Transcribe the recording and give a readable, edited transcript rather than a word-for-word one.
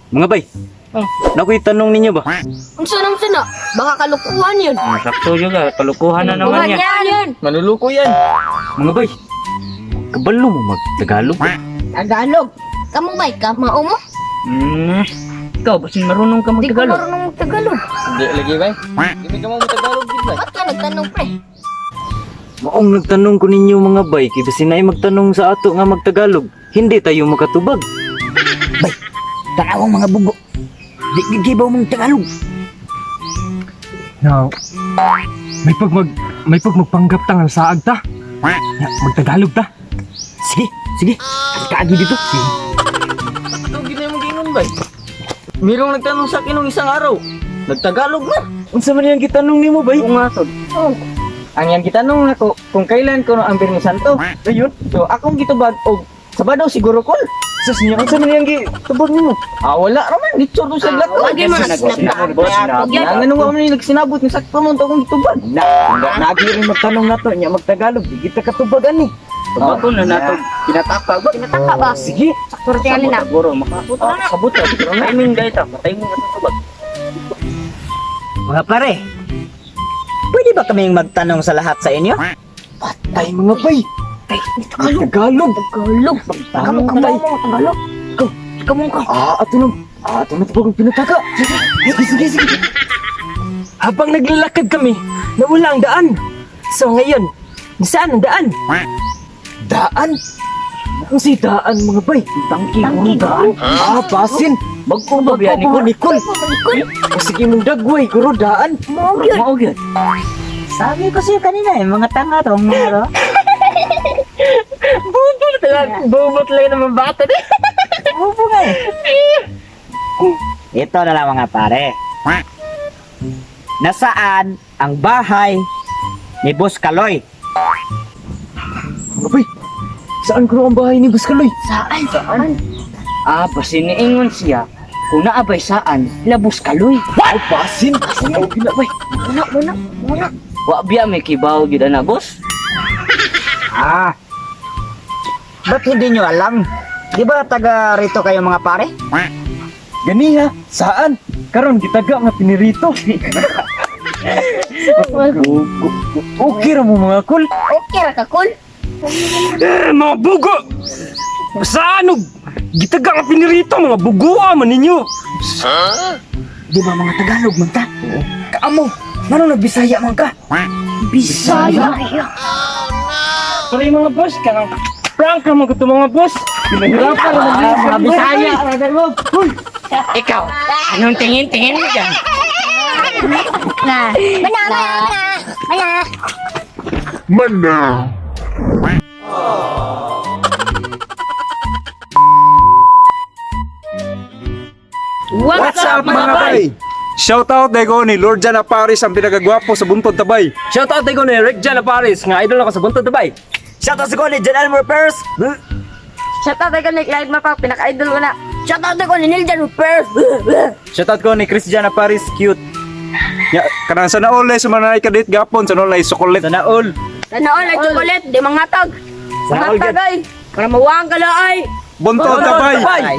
Mga bay, Oh, nakoy tanong ninyo ba? Unsa na? Baka kalukuhan yun. sakto juga. Kalukuhan na naman yan. yan. Manluluko yan. Mga bay, kabalo mo mag-Tagalog? Tagalog. Kamu may kamao mo? Ikaw, basin marunong ka Di ko mag-Tagalog. marunong Tagalog. Hindi lagi ba? Hindi ka mo Tagalog gid ba? Ba't ka nagtanong pre? Maong nagtanong ko ninyo mga bay, kay basin ay magtanong sa ato nga mag-Tagalog, hindi tayo makatubag. Bay, tanawang mga bugo. Di gibaw mong Tagalog. Now, may pag magpanggap ta nga saag ta. Magtagalog ta. Sige. Kaagi dito. Ito gid mo gingon ba? Mirong nagtanong sa akin nung isang araw. Nagtagalog na. Unsa man yang gitanong nimo bay? Oo nga, Tod. Ang yan gitanong nako kung kailan ko ang Birni Santo. Ayun. So akong gitubag og Sabado siguro kol. Sus niya, unsa man yang gitubag nimo? Wala raman dito do sa glat. Lagi man nagsinabot. Ang ano mo ni nagsinabot ni sakto mo akong gitubag. Nagi rin magtanong nato nya magtagalog, di kita katubagan ni. Pagbato na nato. Pinatapa ba? Pinataka ba? Sige, Sakto rin na. Siguro, makapot na. Kabot na. Pero na iming dahita. Patay mo nga tubag. Mga pare, pwede ba kaming magtanong sa lahat sa inyo? tay mga bay. Tagalog. Tagalog. Kamu mo Tagalog. Kamu ka. Ato na tubag pinataka. Sige. Habang naglalakad kami, nawala ang daan. So ngayon, saan ang daan? Daan. Ang si daan mga bay. Tangki. Daan. Basin. Bagko ba biya ni Nikol. Sige mong dagway, guro daan. Mao gyud. Sabi ko sa'yo kanina mga tanga to, mga to. Bubot lang naman bata din. Upo nga eh. Ito na lang mga pare. Nasaan ang bahay ni Boss Kaloy? Mga bay, saan guro ang bahay ni Buskaloy? Saan? Basin niingon siya. Kung naabay saan, labos kaloy. Basin. Ay, gila bay. Muna. Wa biya may kibaw gyud na, boss. Ba't hindi nyo alam? Di ba taga rito kayo mga pare? Ganiha, saan? Karon gitaga nga pinirito. Okay ra mo mga kul. Okay ra ka, cool. Mga bugo! Saan og? Gitaga nga pinirito, mga bugoa man ninyo. Di ba mga Tagalog man ta? Kaamo, nano nagbisaya man ka? Bisaya. Pare mga boss, kanang prank ka mga mga boss. Pinahirapan na Mga Bisaya. Ikaw, anong tingin mo dyan? Mana. What's up mga bay? Shoutout Dego ni Lord Jana Paris, ang pinagagwapo sa Buntod Tabay. Shoutout ko ni Rick Jana Paris, nga idol ako sa Buntod Dubai. Shoutout sa ko ni John Elmer Pers. Shoutout ko ni Clyde Mapa, pinaka-idol ko na. Shoutout ko ni Niljan Rupert. Shoutout ko ni Christiana Paris, cute. Ya, kanang sana all sa manay kadit gapon, sana all sukulit. Sana all. Sana all ay chocolate, di mangatag. Sana all Mangatag ay. Para mawang ka ay. Buntod Tabay. Bye.